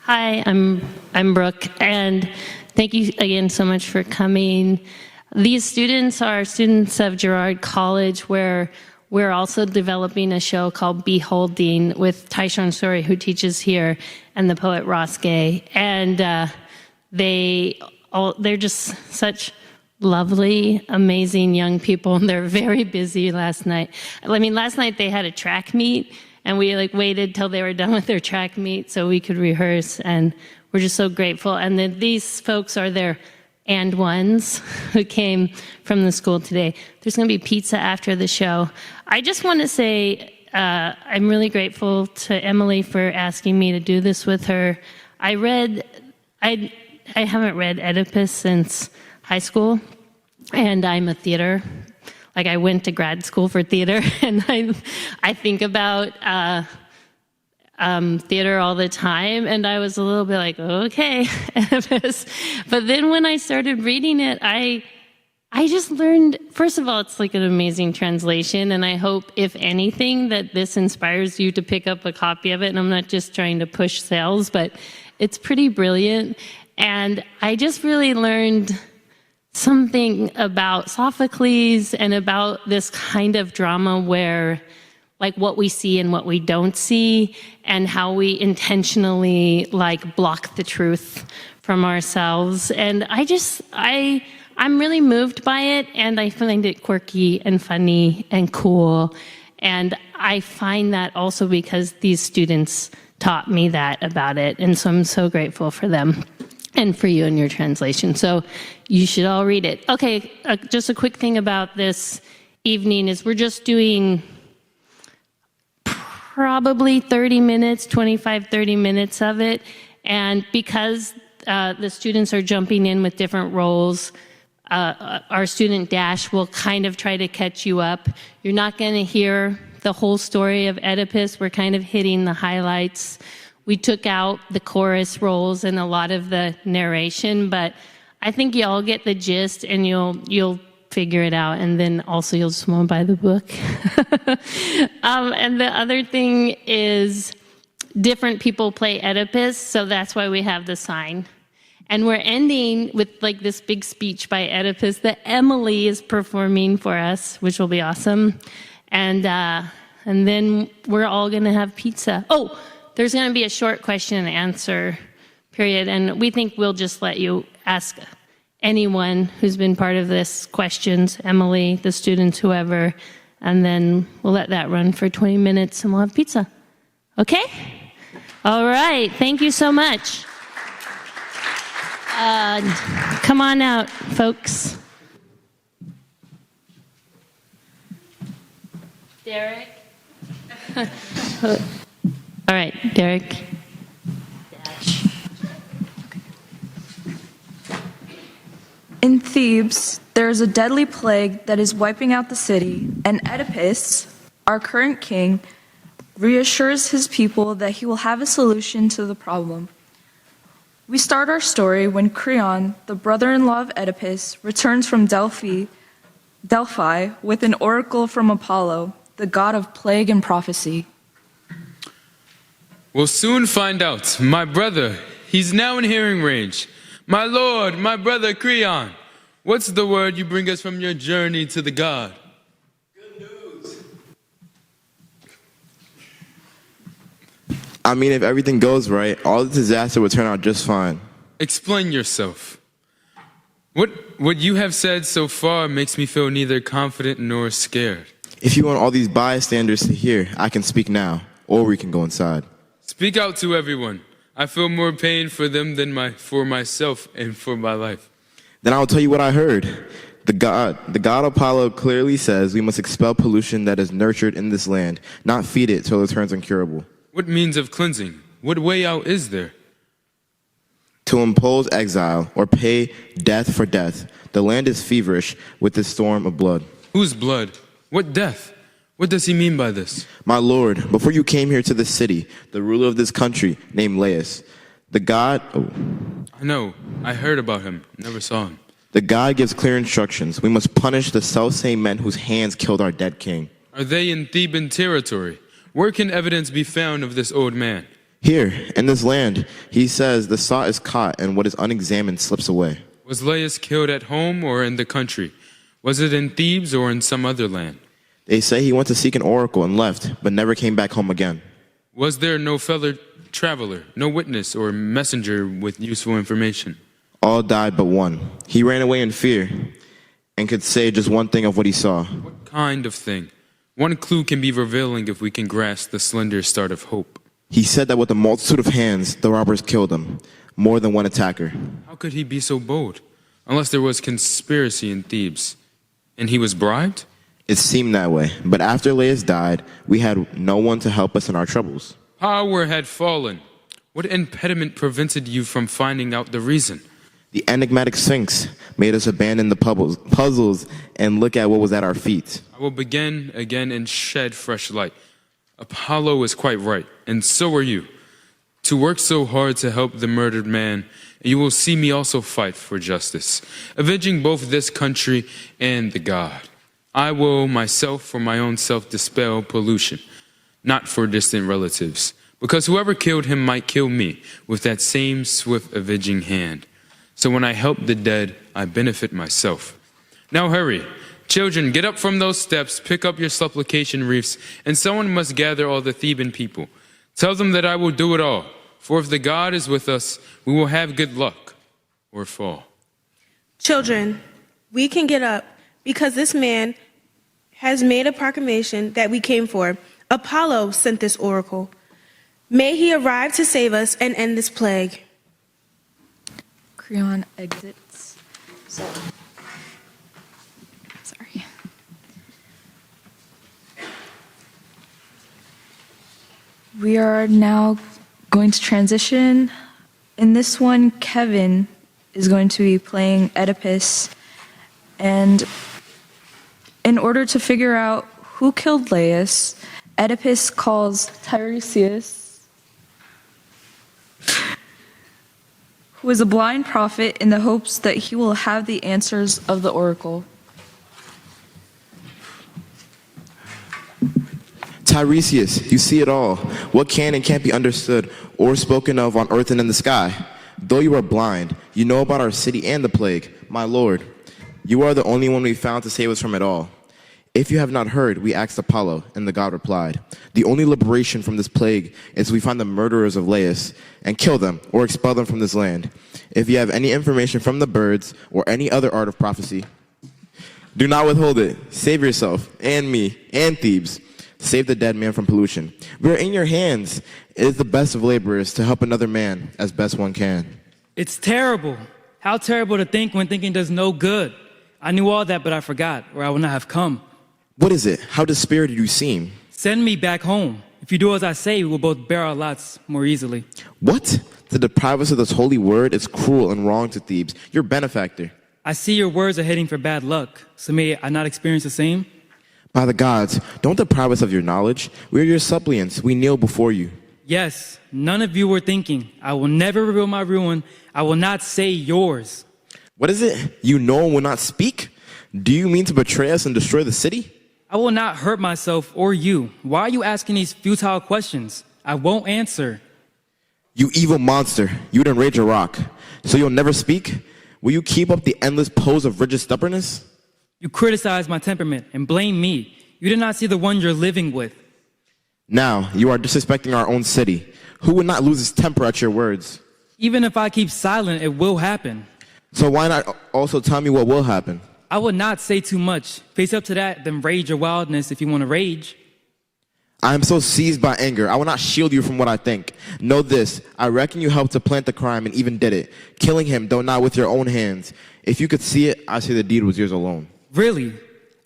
Hi, I'm Brooke, and thank you again so much for coming. These students are students of Girard College, where we're also developing a show called Beholding with Tyshawn Story, who teaches here, and the poet Ross Gay. And they're just such lovely, amazing young people, and they're very busy last night. Last night they had a track meet, and we waited till they were done with their track meet so we could rehearse, and we're just so grateful. And then these folks are their and ones who came from the school today. There's going to be pizza after the show. I just want to say I'm really grateful to Emily for asking me to do this with her. I haven't read Oedipus since high school, and I'm a theater. I went to grad school for theater, and I think about theater all the time, and I was a little bit like, okay, Oedipus. But then when I started reading it, I just learned, first of all, it's an amazing translation, and I hope, if anything, that this inspires you to pick up a copy of it. And I'm not just trying to push sales, but it's pretty brilliant. And I just really learned something about Sophocles and about this kind of drama where what we see and what we don't see, and how we intentionally block the truth from ourselves. And I'm really moved by it, and I find it quirky and funny and cool. And I find that also because these students taught me that about it. And so I'm so grateful for them and for you and your translation. So you should all read it. Okay, just a quick thing about this evening is we're just doing probably 30 minutes, 25, 30 minutes of it. And because the students are jumping in with different roles, our student Dash will kind of try to catch you up. You're not going to hear the whole story of Oedipus. We're kind of hitting the highlights. We took out the chorus roles and a lot of the narration, but I think you all get the gist, and you'll figure it out, and then also you'll just want to buy the book. And the other thing is different people play Oedipus, so that's why we have the sign. And we're ending with this big speech by Oedipus that Emily is performing for us, which will be awesome. And then we're all going to have pizza. Oh, there's going to be a short question and answer period, and we think we'll just let you ask anyone who's been part of this questions, Emily, the students, whoever, and then we'll let that run for 20 minutes and we'll have pizza. Okay? All right. Thank you so much. Come on out, folks. Derek? All right, Derek. In Thebes, there is a deadly plague that is wiping out the city, and Oedipus, our current king, reassures his people that he will have a solution to the problem. We start our story when Creon, the brother-in-law of Oedipus, returns from Delphi with an oracle from Apollo, the god of plague and prophecy. We'll soon find out. My brother, he's now in hearing range. My lord, my brother Creon, what's the word you bring us from your journey to the god? Good news. If everything goes right, all the disaster will turn out just fine. Explain yourself. What you have said so far makes me feel neither confident nor scared. If you want all these bystanders to hear, I can speak now, or we can go inside. Speak out to everyone. I feel more pain for them than for myself and for my life. Then I'll tell you what I heard. The god Apollo clearly says we must expel pollution that is nurtured in this land, not feed it till it turns incurable. What means of cleansing? What way out is there? To impose exile or pay death for death. The land is feverish with this storm of blood. Whose blood? What death? What does he mean by this? My lord, before you came here to this city, the ruler of this country, named Laius, the god... I know. I heard about him. Never saw him. The god gives clear instructions. We must punish the selfsame men whose hands killed our dead king. Are they in Theban territory? Where can evidence be found of this old man? Here, in this land, he says the saw is caught and what is unexamined slips away. Was Laius killed at home or in the country? Was it in Thebes or in some other land? They say he went to seek an oracle and left, but never came back home again. Was there no fellow traveler, no witness or messenger with useful information? All died but one. He ran away in fear and could say just one thing of what he saw. What kind of thing? One clue can be revealing if we can grasp the slender start of hope. He said that with a multitude of hands, the robbers killed him, more than one attacker. How could he be so bold? Unless there was conspiracy in Thebes. And he was bribed? It seemed that way, but after Laius died, we had no one to help us in our troubles. Power had fallen. What impediment prevented you from finding out the reason? The enigmatic Sphinx made us abandon the puzzles and look at what was at our feet. I will begin again and shed fresh light. Apollo is quite right, and so are you. To work so hard to help the murdered man, you will see me also fight for justice, avenging both this country and the god. I will myself for my own self dispel pollution, not for distant relatives, because whoever killed him might kill me with that same swift avenging hand. So when I help the dead, I benefit myself. Now hurry. Children, get up from those steps, pick up your supplication wreaths, and someone must gather all the Theban people. Tell them that I will do it all, for if the God is with us, we will have good luck or fall. Children, we can get up because this man has made a proclamation that we came for. Apollo sent this oracle. May he arrive to save us and end this plague. Creon exits. Sorry. We are now going to transition. In this one, Kevin is going to be playing Oedipus. And in order to figure out who killed Laius, Oedipus calls Tiresias, who is a blind prophet, in the hopes that he will have the answers of the oracle. Tiresias, you see it all. What can and can't be understood or spoken of on earth and in the sky? Though you are blind, you know about our city and the plague. My lord, you are the only one we found to save us from it all. If you have not heard, we asked Apollo, and the god replied, the only liberation from this plague is we find the murderers of Laius and kill them or expel them from this land. If you have any information from the birds or any other art of prophecy, do not withhold it. Save yourself and me and Thebes. Save the dead man from pollution. We are in your hands. It is the best of laborers to help another man as best one can. It's terrible. How terrible to think when thinking does no good. I knew all that, but I forgot, or I would not have come. What is it? How dispirited you seem. Send me back home. If you do as I say, we will both bear our lots more easily. What? To deprive us of this holy word is cruel and wrong to Thebes, your benefactor. I see your words are heading for bad luck, so may I not experience the same? By the gods, don't deprive us of your knowledge. We are your suppliants. We kneel before you. Yes, none of you were thinking. I will never reveal my ruin. I will not say yours. What is it? You know and will not speak? Do you mean to betray us and destroy the city? I will not hurt myself or you. Why are you asking these futile questions? I won't answer. You evil monster, you'd enrage a rock. So you'll never speak? Will you keep up the endless pose of rigid stubbornness? You criticize my temperament and blame me. You did not see the one you're living with. Now, you are disrespecting our own city. Who would not lose his temper at your words? Even if I keep silent, it will happen. So why not also tell me what will happen? I will not say too much. Face up to that, then rage your wildness if you want to rage. I am so seized by anger. I will not shield you from what I think. Know this, I reckon you helped to plant the crime and even did it, killing him, though not with your own hands. If you could see it, I say the deed was yours alone. Really?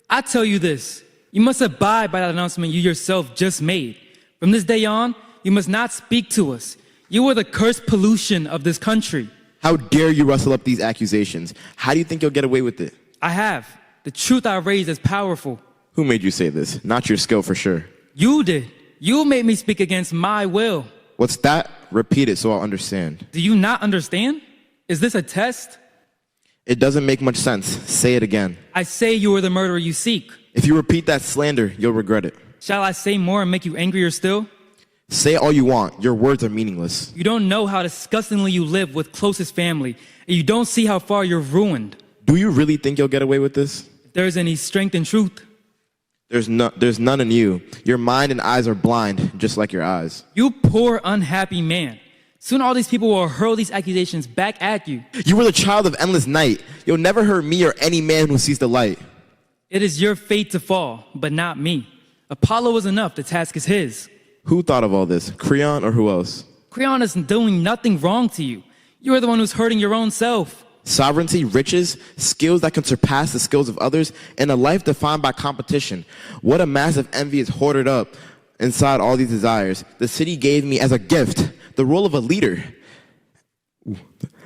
I tell you this, you must abide by that announcement you yourself just made. From this day on, you must not speak to us. You are the cursed pollution of this country. How dare you rustle up these accusations? How do you think you'll get away with it? I have. The truth I raised is powerful. Who made you say this? Not your skill for sure. You did. You made me speak against my will. What's that? Repeat it so I'll understand. Do you not understand? Is this a test? It doesn't make much sense. Say it again. I say you are the murderer you seek. If you repeat that slander, you'll regret it. Shall I say more and make you angrier still? Say all you want. Your words are meaningless. You don't know how disgustingly you live with closest family, and you don't see how far you're ruined. Do you really think you'll get away with this? If there's any strength in truth, There's none in you. Your mind and eyes are blind, just like your eyes. you poor, unhappy man. Soon all these people will hurl these accusations back at you. You were the child of endless night. You'll never hurt me or any man who sees the light. It is your fate to fall, but not me. Apollo was enough. The task is his. Who thought of all this? Creon or who else? Creon is doing nothing wrong to you. You are the one who's hurting your own self. Sovereignty, riches, skills that can surpass the skills of others, and a life defined by competition. What a massive envy is hoarded up inside all these desires. The city gave me as a gift the role of a leader.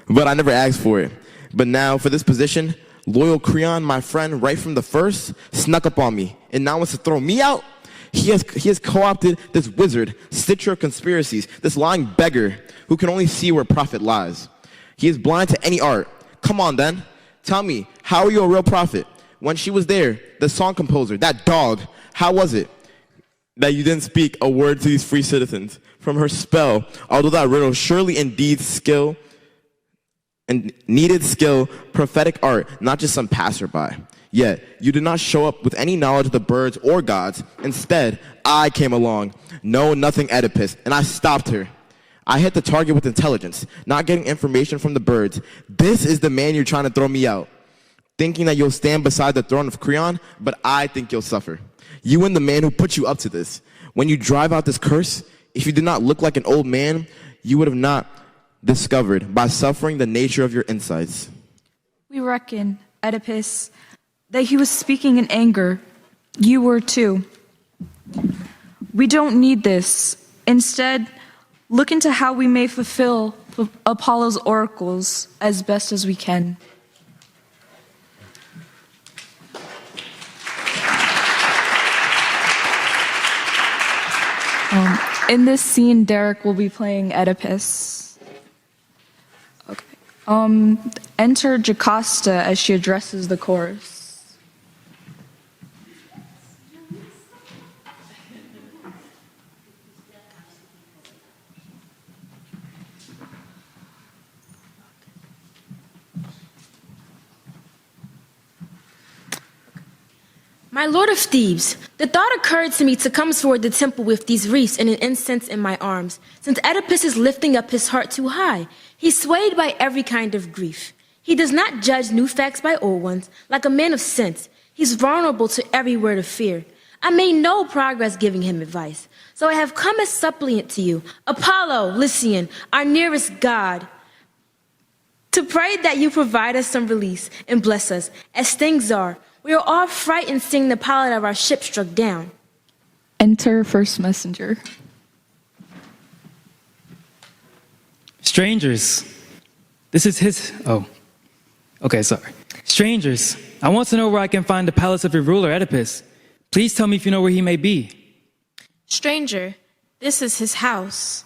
But I never asked for it. But now, for this position, loyal Creon, my friend, right from the first, snuck up on me, and now wants to throw me out? He has co-opted this wizard, stitcher of conspiracies, this lying beggar who can only see where profit lies. He is blind to any art. Come on, then. Tell me, how are you a real prophet? When she was there, the song composer, that dog, how was it that you didn't speak a word to these free citizens? From her spell, although that riddle surely indeed skill and needed skill, prophetic art, not just some passerby. Yet, you did not show up with any knowledge of the birds or gods. Instead, I came along, know nothing Oedipus, and I stopped her. I hit the target with intelligence, not getting information from the birds. This is the man you're trying to throw me out. Thinking that you'll stand beside the throne of Creon, but I think you'll suffer. You and the man who put you up to this. When you drive out this curse, if you did not look like an old man, you would have not discovered by suffering the nature of your insights. We reckon, Oedipus, that he was speaking in anger. You were too. We don't need this. Instead, look into how we may fulfill Apollo's oracles as best as we can. In this scene, Derek will be playing Oedipus. Okay. Enter Jocasta as she addresses the chorus. My lord of Thebes, the thought occurred to me to come toward the temple with these wreaths and an incense in my arms, since Oedipus is lifting up his heart too high. He's swayed by every kind of grief. He does not judge new facts by old ones, like a man of sense. He's vulnerable to every word of fear. I made no progress giving him advice, so I have come as suppliant to you, Apollo, Lycian, our nearest god, to pray that you provide us some release and bless us, as things are. We are all frightened seeing the pilot of our ship struck down. Enter first messenger. Strangers, this is his... Oh, okay, sorry. Strangers, I want to know where I can find the palace of your ruler, Oedipus. Please tell me if you know where he may be. Stranger, this is his house.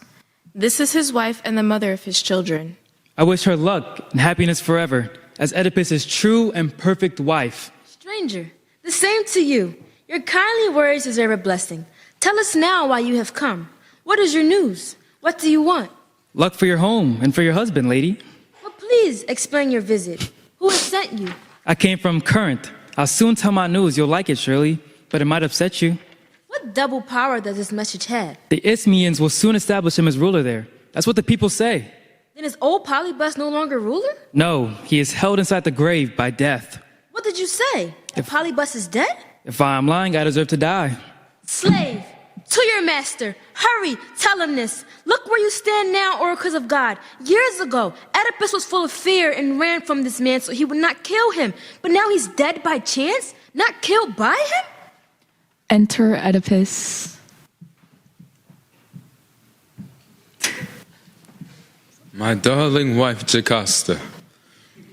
This is his wife and the mother of his children. I wish her luck and happiness forever, as Oedipus' true and perfect wife. Stranger, the same to you. Your kindly words deserve a blessing. Tell us now why you have come. What is your news? What do you want? Luck for your home and for your husband, lady. Well, please explain your visit. Who has sent you? I came from Corinth. I'll soon tell my news. You'll like it, surely, but it might upset you. What double power does this message have? The Isthmians will soon establish him as ruler there. That's what the people say. Then is old Polybus no longer ruler? No, he is held inside the grave by death. What did you say? That Polybus is dead? If I am lying, I deserve to die. Slave, to your master. Hurry, tell him this. Look where you stand now, oracles of God. Years ago, Oedipus was full of fear and ran from this man so he would not kill him. But now he's dead by chance, not killed by him? Enter Oedipus. My darling wife, Jocasta,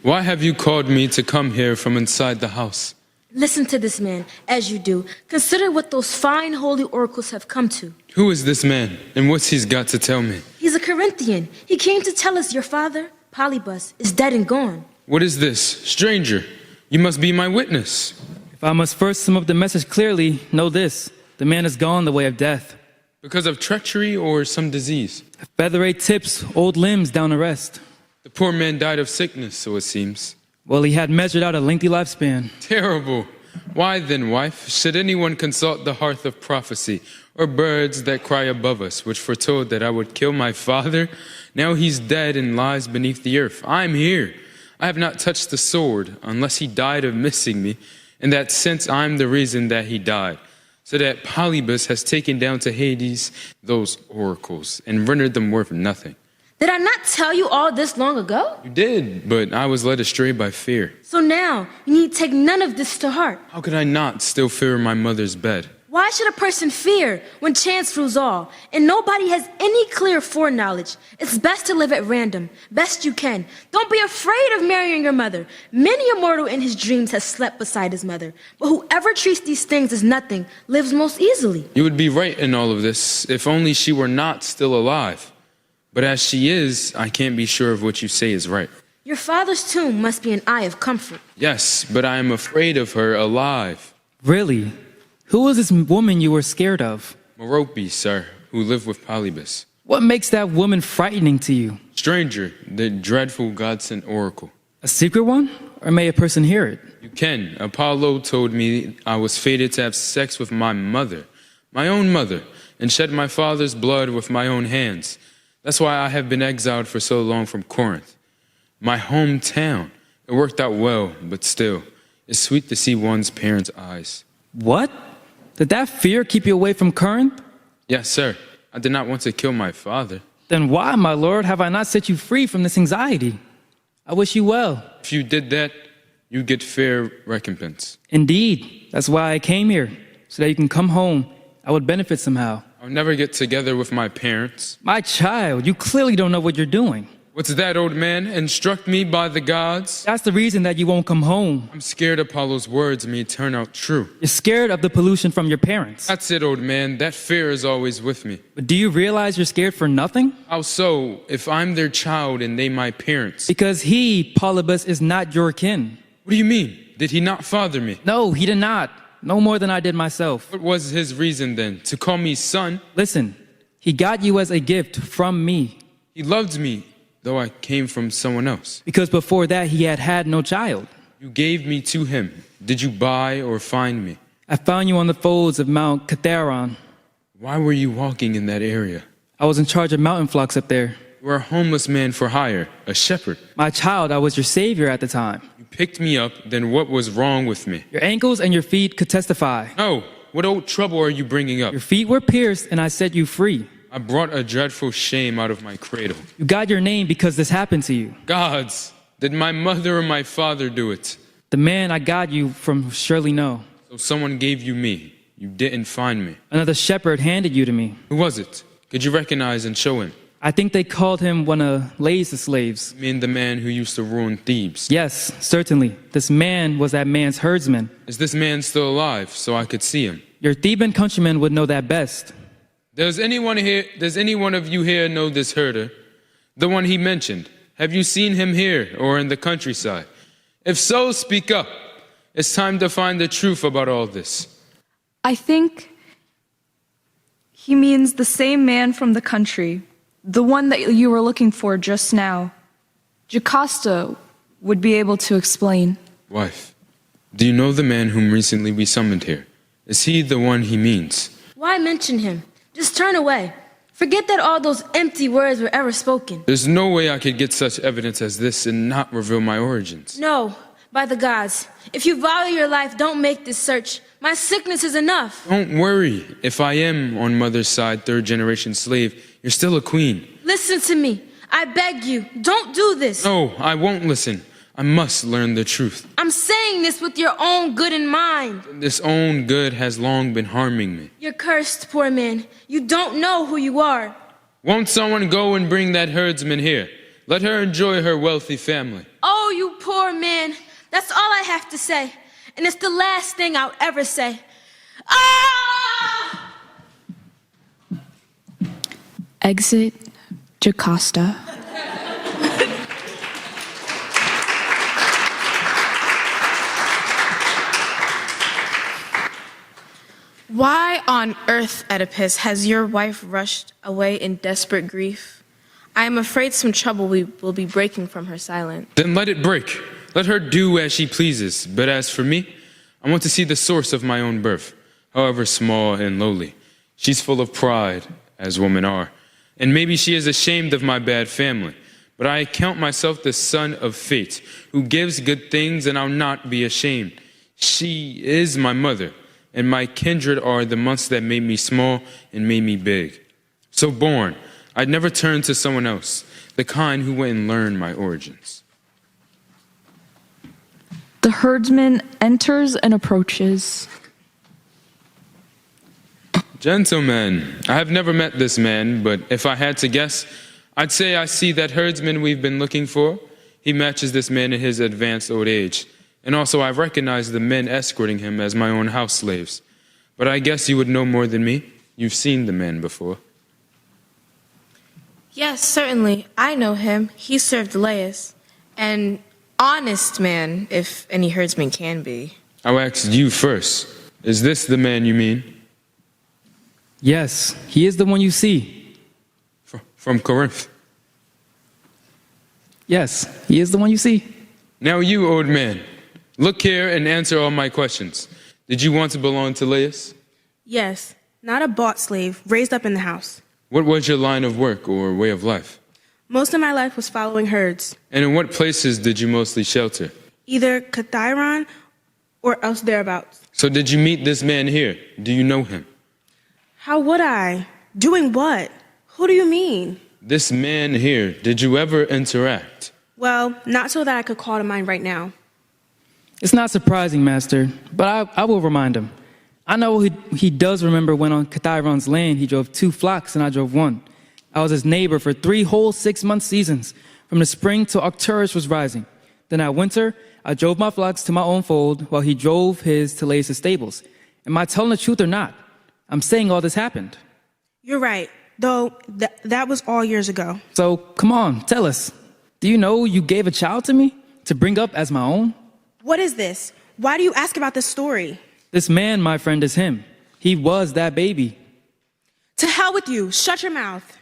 why have you called me to come here from inside the house? Listen to this man, as you do. Consider what those fine holy oracles have come to. Who is this man, and what's he's got to tell me? He's a Corinthian. He came to tell us your father, Polybus, is dead and gone. What is this? Stranger, you must be my witness. If I must first sum up the message clearly, know this. The man is gone the way of death. Because of treachery or some disease? A featherweight tips old limbs down to rest. The poor man died of sickness, so it seems. Well, he had measured out a lengthy lifespan. Terrible. Why then, wife, should anyone consult the hearth of prophecy, or birds that cry above us, which foretold that I would kill my father? Now he's dead and lies beneath the earth. I'm here. I have not touched the sword, unless he died of missing me. In that sense, I'm the reason that he died. So that Polybus has taken down to Hades those oracles and rendered them worth nothing. Did I not tell you all this long ago? You did, but I was led astray by fear. So now, you need take none of this to heart. How could I not still fear my mother's bed? Why should a person fear when chance rules all, and nobody has any clear foreknowledge? It's best to live at random, best you can. Don't be afraid of marrying your mother. Many a mortal in his dreams has slept beside his mother. But whoever treats these things as nothing lives most easily. You would be right in all of this, if only she were not still alive. But as she is, I can't be sure of what you say is right. Your father's tomb must be an eye of comfort. Yes, but I am afraid of her alive. Really? Who was this woman you were scared of? Merope, sir, who lived with Polybus. What makes that woman frightening to you? Stranger, the dreadful God-sent oracle. A secret one? Or may a person hear it? You can. Apollo told me I was fated to have sex with my mother, my own mother, and shed my father's blood with my own hands. That's why I have been exiled for so long from Corinth. My hometown. It worked out well, but still, it's sweet to see one's parents' eyes. What? Did that fear keep you away from Corinth? Yes, sir. I did not want to kill my father. Then why, my lord, have I not set you free from this anxiety? I wish you well. If you did that, you get fair recompense. Indeed. That's why I came here, so that you can come home. I would benefit somehow. I'll never get together with my parents. My child, you clearly don't know what you're doing. What's that, old man? Instruct me by the gods? That's the reason that you won't come home. I'm scared Apollo's words may turn out true. You're scared of the pollution from your parents. That's it, old man. That fear is always with me. But do you realize you're scared for nothing? How so, if I'm their child and they my parents? Because he, Polybus, is not your kin. What do you mean? Did he not father me? No, he did not. No more than I did myself. What was his reason then? To call me son? Listen, he got you as a gift from me. He loved me, though I came from someone else. Because before that, he had had no child. You gave me to him. Did you buy or find me? I found you on the folds of Mount Catharon. Why were you walking in that area? I was in charge of mountain flocks up there. You were a homeless man for hire, a shepherd. My child, I was your savior at the time. You picked me up, then what was wrong with me? Your ankles and your feet could testify. No, what old trouble are you bringing up? Your feet were pierced and I set you free. I brought a dreadful shame out of my cradle. You got your name because this happened to you. Gods, did my mother or my father do it? The man I got you from surely know. So someone gave you me. You didn't find me. Another shepherd handed you to me. Who was it? Could you recognize and show him? I think they called him one of Laius' slaves. You mean the man who used to ruin Thebes? Yes, certainly. This man was that man's herdsman. Is this man still alive so I could see him? Your Theban countrymen would know that best. Does any one of you here know this herder? The one he mentioned. Have you seen him here or in the countryside? If so, speak up. It's time to find the truth about all this. I think he means the same man from the country, the one that you were looking for just now. Jocasta would be able to explain. Wife, do you know the man whom recently we summoned here? Is he the one he means? Why mention him? Just turn away. Forget that all those empty words were ever spoken. There's no way I could get such evidence as this and not reveal my origins. No, by the gods. If you value your life, don't make this search. My sickness is enough. Don't worry. If I am on mother's side, third-generation slave, you're still a queen. Listen to me. I beg you, don't do this. No, I won't listen. I must learn the truth. I'm saying this with your own good in mind. This own good has long been harming me. You're cursed, poor man. You don't know who you are. Won't someone go and bring that herdsman here? Let her enjoy her wealthy family. Oh, you poor man. That's all I have to say. And it's the last thing I'll ever say. Ah! Exit Jocasta. Why on earth, Oedipus, has your wife rushed away in desperate grief? I am afraid some trouble will be breaking from her silence. Then let it break. Let her do as she pleases. But as for me, I want to see the source of my own birth, however small and lowly. She's full of pride, as women are, and maybe she is ashamed of my bad family. But I count myself the son of fate, who gives good things, and I'll not be ashamed. She is my mother, and my kindred are the months that made me small and made me big. So born, I'd never turn to someone else, the kind who went and learned my origins. The herdsman enters and approaches. Gentlemen, I have never met this man, but if I had to guess, I'd say I see that herdsman we've been looking for. He matches this man in his advanced old age. And also I recognize the men escorting him as my own house slaves. But I guess you would know more than me. You've seen the man before. Yes, certainly. I know him. He served Laius. An honest man, if any herdsman can be. I'll ask you first. Is this the man you mean? Yes, he is the one you see. From Corinth. Yes, he is the one you see. Now you, old man, look here and answer all my questions. Did you want to belong to Laius? Yes, not a bought slave, raised up in the house. What was your line of work or way of life? Most of my life was following herds, And in what places did you mostly shelter? either Cathiron or else thereabouts. So did you meet this man here? Do you know him? How would I? Doing what? Who do you mean? This man here, did you ever interact? Well, not so that I could call to mind right now. It's not surprising, Master, but I will remind him. I know he does remember when on Cathiron's land he drove 2 flocks and I drove 1. I was his neighbor for 3 whole 6-month seasons, from the spring till Arcturus was rising. Then at winter, I drove my flocks to my own fold while he drove his to Laius' stables. Am I telling the truth or not? I'm saying all this happened. You're right, though that was all years ago. So come on, tell us. Do you know you gave a child to me to bring up as my own? What is this? Why do you ask about this story? This man, my friend, is him. He was that baby. To hell with you. Shut your mouth.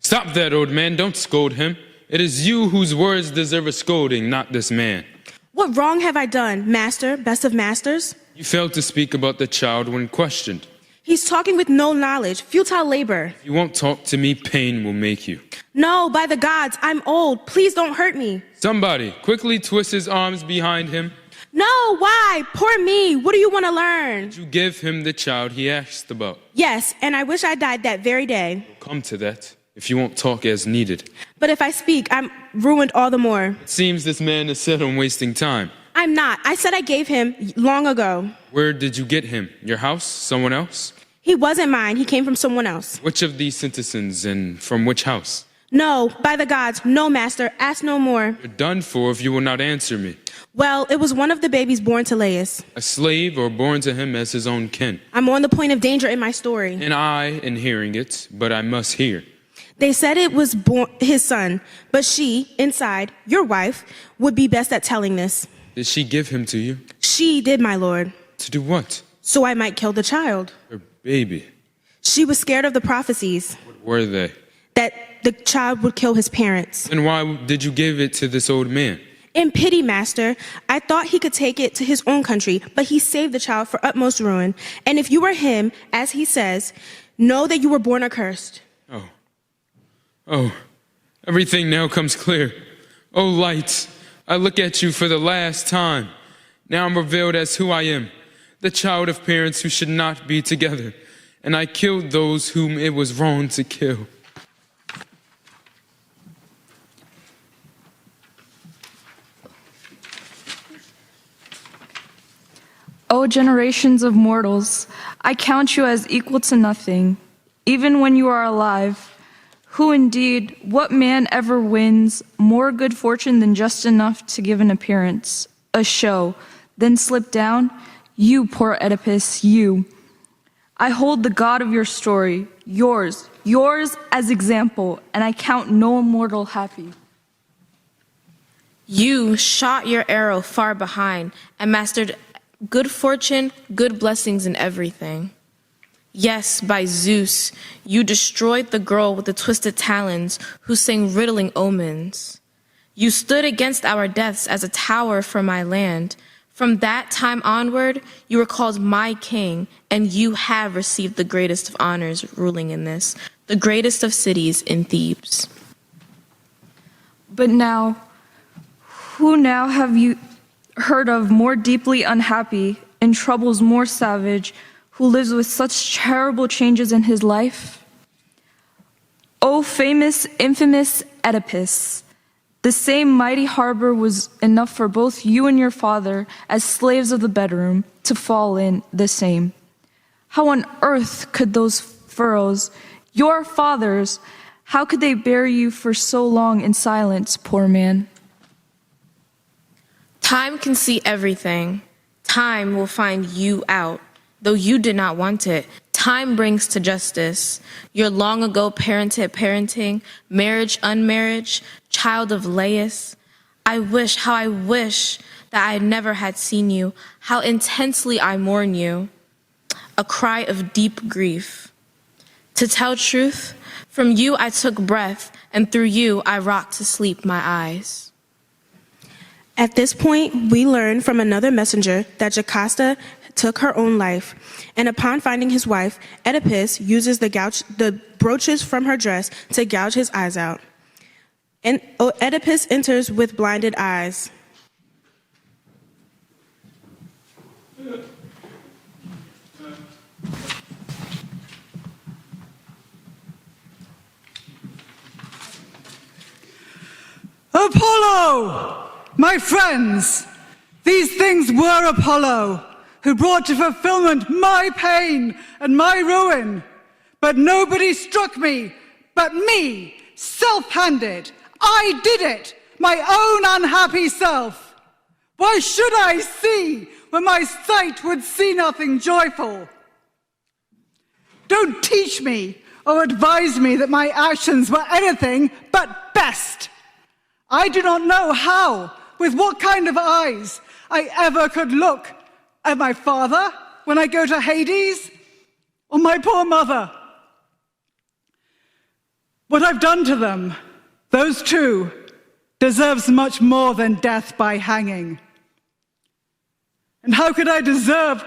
Stop that, old man. Don't scold him. It is you whose words deserve a scolding, not this man. What wrong have I done, master, best of masters? You failed to speak about the child when questioned. He's talking with no knowledge, futile labor. If you won't talk to me, pain will make you. No, by the gods, I'm old. Please don't hurt me. Somebody, quickly twist his arms behind him. No, why? Poor me. What do you want to learn? You give him the child he asked about. Yes, and I wish I died that very day. We'll come to that, if you won't talk as needed. But if I speak, I'm ruined all the more. It seems this man is set on wasting time. I'm not. I said I gave him long ago. Where did you get him? Your house? Someone else? He wasn't mine. He came from someone else. Which of these citizens and from which house? No, by the gods, no, master. Ask no more. You're done for if you will not answer me. Well, it was one of the babies born to Laius. A slave or born to him as his own kin. I'm on the point of danger in my story. And I in hearing it, but I must hear. They said it was his son, but she, inside, your wife, would be best at telling this. Did she give him to you? She did, my lord. To do what? So I might kill the child. Her baby. She was scared of the prophecies. What were they? That the child would kill his parents. And why did you give it to this old man? In pity, master, I thought he could take it to his own country, but he saved the child for utmost ruin. And if you were him, as he says, know that you were born accursed. Oh, everything now comes clear. Oh, light, I look at you for the last time. Now I'm revealed as who I am, the child of parents who should not be together. And I killed those whom it was wrong to kill. O generations of mortals, I count you as equal to nothing, even when you are alive. Who indeed, what man ever wins more good fortune than just enough to give an appearance, a show, then slip down? You, poor Oedipus, you. I hold the God of your story, yours as example, and I count no mortal happy. You shot your arrow far behind and mastered good fortune, good blessings in everything. Yes, by Zeus, you destroyed the girl with the twisted talons who sang riddling omens. You stood against our deaths as a tower for my land. From that time onward, you were called my king, and you have received the greatest of honors ruling in this, the greatest of cities in Thebes. But now, who now have you heard of more deeply unhappy, in troubles more savage, who lives with such terrible changes in his life? O famous, infamous Oedipus, the same mighty harbor was enough for both you and your father, as slaves of the bedroom, to fall in the same. How on earth could those furrows, your fathers, how could they bear you for so long in silence, poor man? Time can see everything. Time will find you out. Though you did not want it, time brings to justice your long ago parenting, marriage, unmarriage, child of Laius. I wish that I never had seen you, how intensely I mourn you. A cry of deep grief. To tell truth, from you I took breath, and through you I rocked to sleep my eyes. At this point, we learn from another messenger that Jocasta took her own life, and upon finding his wife, Oedipus uses the brooches from her dress to gouge his eyes out. And Oedipus enters with blinded eyes. Apollo! My friends, these things were Apollo, who brought to fulfillment my pain and my ruin. But nobody struck me but me, self-handed. I did it, my own unhappy self. Why should I see when my sight would see nothing joyful? Don't teach me or advise me that my actions were anything but best. I do not know how, with what kind of eyes, I ever could look at my father when I go to Hades, or my poor mother. What I've done to them, those two, deserves much more than death by hanging. And how could I desire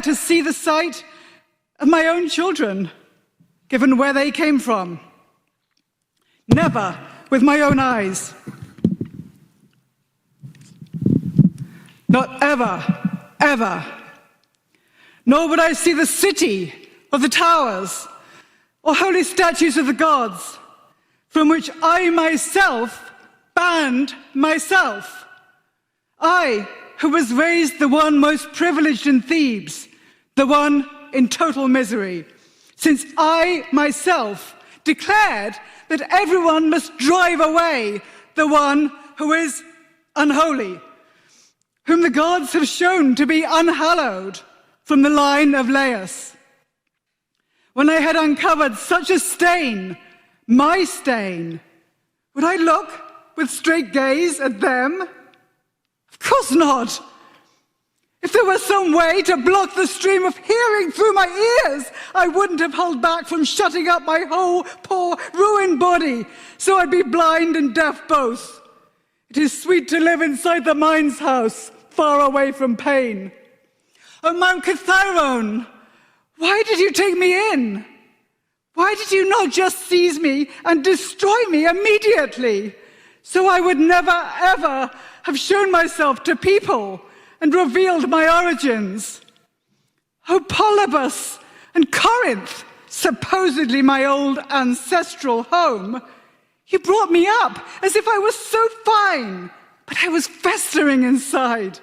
to see the sight of my own children, given where they came from? Never with my own eyes. Not ever, ever. Nor would I see the city or the towers or holy statues of the gods, from which I myself banned myself. I, who was raised the one most privileged in Thebes, the one in total misery, since I myself declared that everyone must drive away the one who is unholy, whom the gods have shown to be unhallowed from the line of Laius. When I had uncovered such a stain, my stain, would I look with straight gaze at them? Of course not. If there were some way to block the stream of hearing through my ears, I wouldn't have held back from shutting up my whole poor ruined body, so I'd be blind and deaf both. It is sweet to live inside the mind's house, far away from pain. O Mount Cithaeron, why did you take me in? Why did you not just seize me and destroy me immediately, so I would never ever have shown myself to people and revealed my origins? O Polybus and Corinth, supposedly my old ancestral home, you brought me up as if I was so fine, but I was festering inside.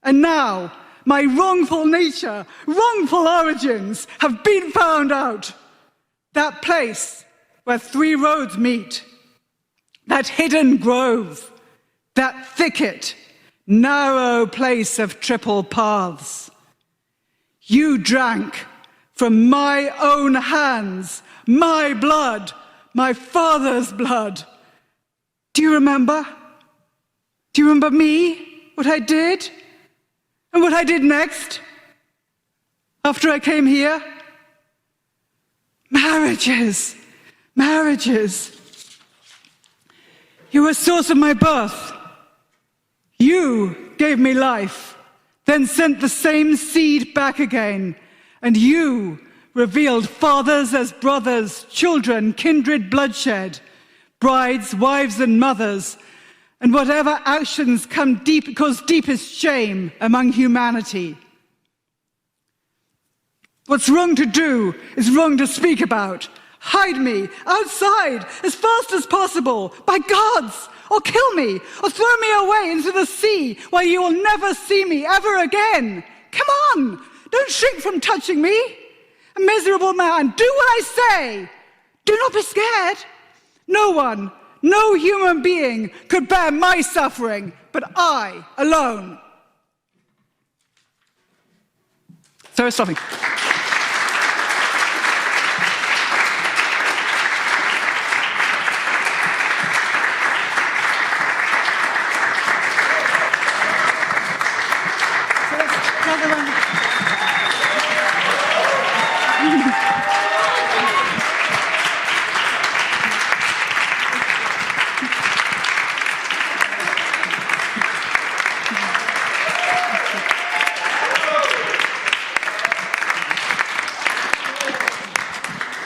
And now my wrongful nature, wrongful origins have been found out. That place where three roads meet, that hidden grove, that thicket, narrow place of triple paths. You drank from my own hands, my blood, my father's blood. Do you remember? Do you remember me, what I did? And what I did next? after I came here? Marriages. You were the source of my birth. You gave me life, then sent the same seed back again. And you revealed fathers as brothers, children, kindred, bloodshed, brides, wives, and mothers, and whatever actions cause deepest shame among humanity. What's wrong to do is wrong to speak about. Hide me outside as fast as possible, by gods, or kill me, or throw me away into the sea where you will never see me ever again. Come on, don't shrink from touching me. A miserable man, do what I say. Do not be scared. No one, no human being could bear my suffering, but I alone. Sarah, stopping.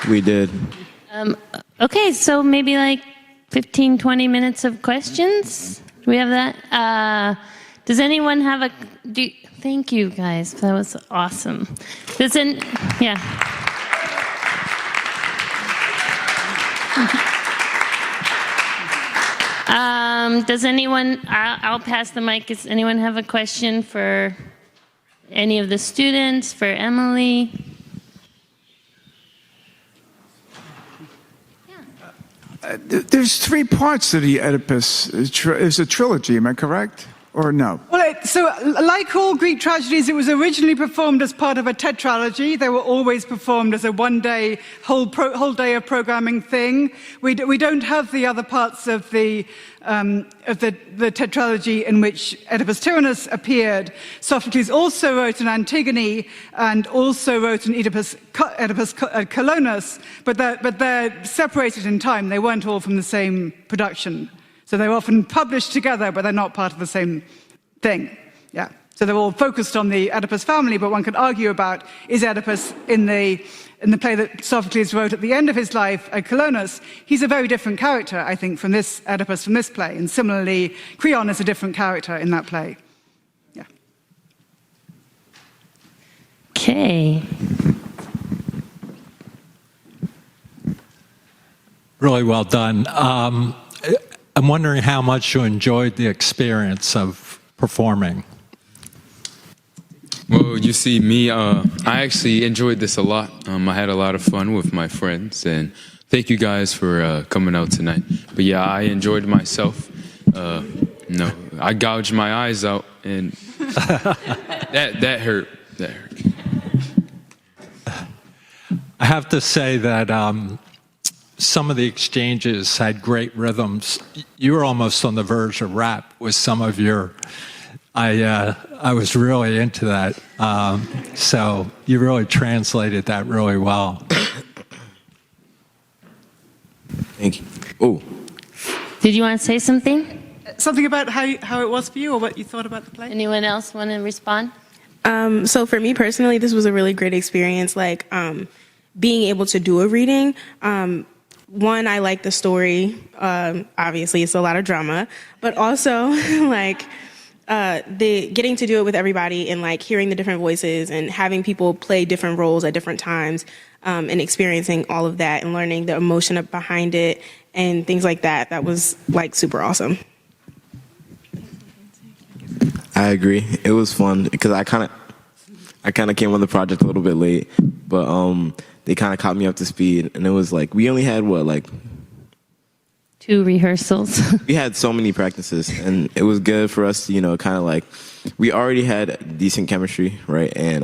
We did. Okay, so maybe like 15, 20 minutes of questions. Do we have that? Does anyone have thank you guys. That was awesome. Yeah. Does anyone, I'll pass the mic. Does anyone have a question for any of the students, for Emily? There's 3 parts to the Oedipus. It's a trilogy, am I correct? Or no? Well, so like all Greek tragedies, it was originally performed as part of a tetralogy. They were always performed as a one-day, whole day of programming thing. We don't have the other parts of the tetralogy in which Oedipus Tyrannos appeared. Sophocles also wrote an Antigone and also wrote an Oedipus Colonus, but they're separated in time. They weren't all from the same production. So they're often published together, but they're not part of the same thing. Yeah. So they're all focused on the Oedipus family, but one could argue about, is Oedipus in the play that Sophocles wrote at the end of his life, Colonus? He's a very different character, I think, from this Oedipus from this play. And similarly, Creon is a different character in that play. Yeah. Okay. Really well done. I'm wondering how much you enjoyed the experience of performing. Well, you see, I actually enjoyed this a lot. I had a lot of fun with my friends, and thank you guys for coming out tonight. But yeah, I enjoyed myself. I gouged my eyes out, and that hurt. That hurt. I have to say that some of the exchanges had great rhythms. You were almost on the verge of rap with some of your. I was really into that. So you really translated that really well. Thank you. Oh. Did you want to say something? Something about how it was for you, or what you thought about the play? Anyone else want to respond? So for me personally, this was a really great experience. Like being able to do a reading. One, I like the story. Obviously, it's a lot of drama, but also like the getting to do it with everybody and like hearing the different voices and having people play different roles at different times, and experiencing all of that and learning the emotion behind it and things like that. That was like super awesome. I agree. It was fun because I kind of came on the project a little bit late, but they kind of caught me up to speed, and it was like we only had 2 rehearsals. We had so many practices, and it was good for us to kind of like we already had decent chemistry, right? And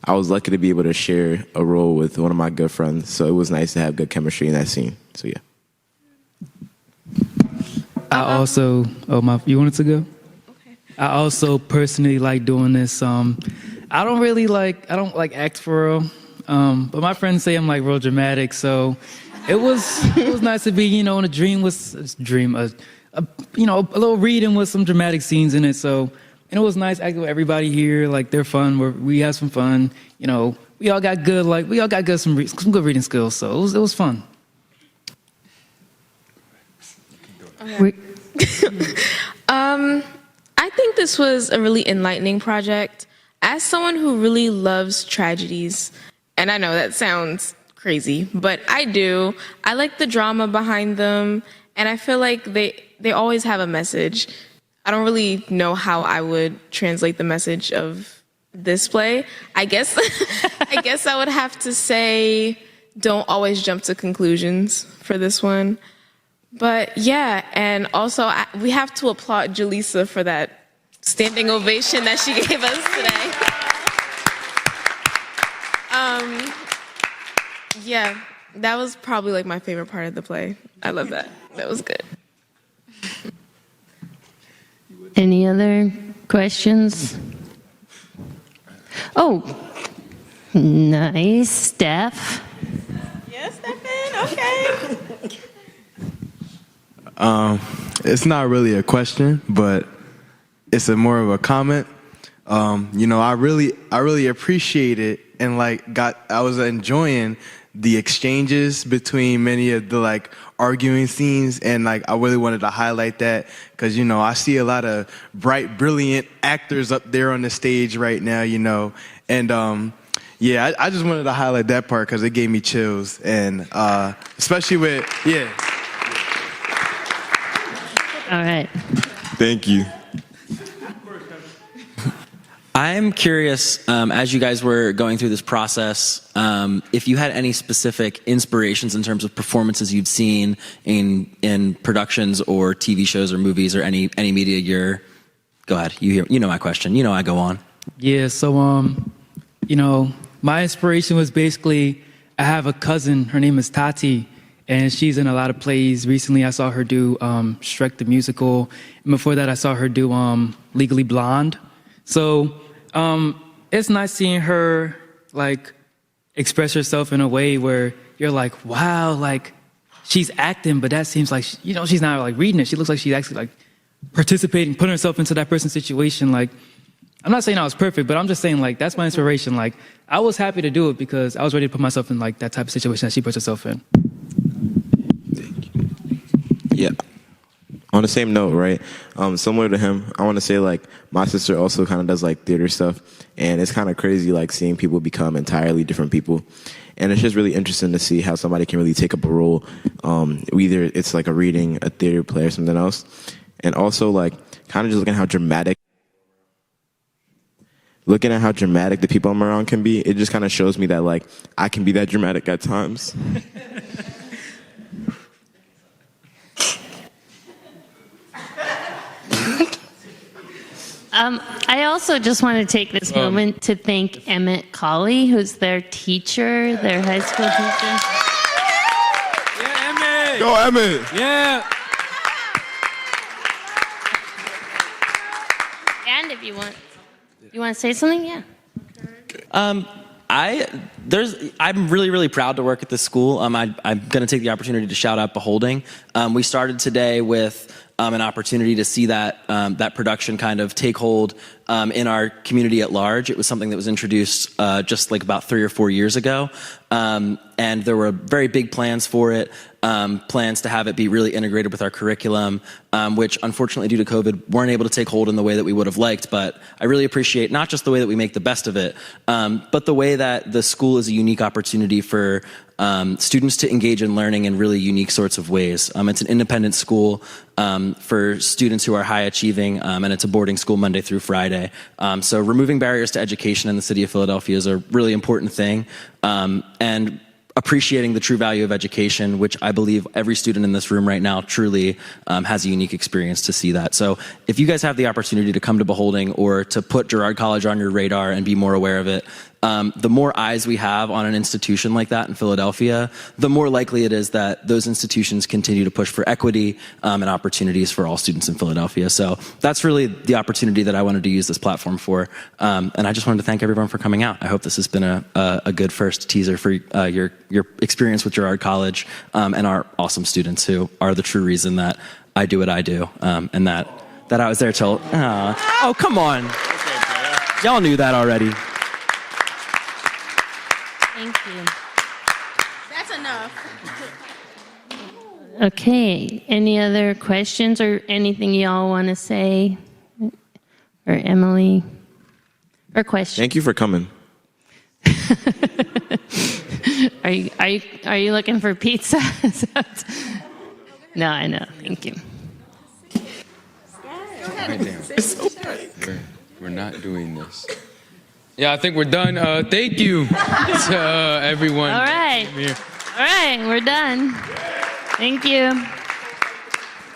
I was lucky to be able to share a role with one of my good friends, so it was nice to have good chemistry in that scene. So yeah. I also, you wanted to go? Okay. I also personally like doing this. I I don't like act for real. But my friends say I'm like real dramatic, so it was nice to be, in a dream a little reading with some dramatic scenes in it. So, and it was nice acting with everybody here. Like they're fun. We had some fun. We all got good some good reading skills. So it was fun. Okay. I think this was a really enlightening project. As someone who really loves tragedies, and I know that sounds crazy, but I do. I like the drama behind them, and I feel like they always have a message. I don't really know how I would translate the message of this play. I guess I would have to say don't always jump to conclusions for this one. But yeah, and also we have to applaud Jaleesa for that standing ovation that she gave us today. Yeah, that was probably like my favorite part of the play. I love that. That was good. Any other questions? Oh, nice, Steph. Yes, Stephen. Okay. It's not really a question, but it's more of a comment. I really appreciate it, and I was enjoying the exchanges between many of the arguing scenes, and I really wanted to highlight that because I see a lot of bright, brilliant actors up there on the stage right now, and I just wanted to highlight that part because it gave me chills, and especially with All right. Thank you. I'm curious, as you guys were going through this process, if you had any specific inspirations in terms of performances you've seen in productions or TV shows or movies or any media. Go ahead. You know my question. I go on. Yeah. So, my inspiration was basically I have a cousin. Her name is Tati, and she's in a lot of plays. Recently, I saw her do Shrek the Musical, and before that, I saw her do Legally Blonde. So it's nice seeing her express herself in a way where you're like, wow, she's acting, but that seems like she's not reading it. She looks like she's actually participating, putting herself into that person's situation. I'm not saying I was perfect, but I'm just saying that's my inspiration. I was happy to do it because I was ready to put myself in that type of situation that she puts herself in. Yeah. On the same note, right? Similar to him, I want to say my sister also kind of does theater stuff, and it's kind of crazy seeing people become entirely different people, and it's just really interesting to see how somebody can really take up a role. Either it's a reading, a theater play, or something else, and also kind of just looking at how dramatic the people I'm around can be. It just kind of shows me that I can be that dramatic at times. I also just want to take this moment to thank Emmett Colley, who's their teacher, their high school teacher. Yeah, Emmett! Go, Emmett! Yeah! And if you want to say something? Yeah. I'm really, really proud to work at this school. I'm going to take the opportunity to shout out Beholding. We started today with an opportunity to see that production kind of take hold in our community at large. It was something that was introduced just about 3 or 4 years ago, and there were very big plans for it. Plans to have it be really integrated with our curriculum, which unfortunately due to COVID weren't able to take hold in the way that we would have liked. But I really appreciate not just the way that we make the best of it, but the way that the school is a unique opportunity for students to engage in learning in really unique sorts of ways. It's an independent school for students who are high achieving, and it's a boarding school Monday through Friday. So removing barriers to education in the city of Philadelphia is a really important thing. And appreciating the true value of education, which I believe every student in this room right now truly has a unique experience to see that. So if you guys have the opportunity to come to Beholding or to put Girard College on your radar and be more aware of it, the more eyes we have on an institution like that in Philadelphia, the more likely it is that those institutions continue to push for equity and opportunities for all students in Philadelphia. So that's really the opportunity that I wanted to use this platform for. And I just wanted to thank everyone for coming out. I hope this has been a good first teaser for your experience with Girard College and our awesome students who are the true reason that I do what I do, and that I was there till, oh, come on. Y'all knew that already. Thank you. That's enough. Okay, any other questions or anything y'all want to say? Or Emily? Or questions? Thank you for coming. Are you looking for pizza? No, I know. Thank you. We're not doing this. Yeah, I think we're done. Thank you to everyone. All right. All right, we're done. Thank you.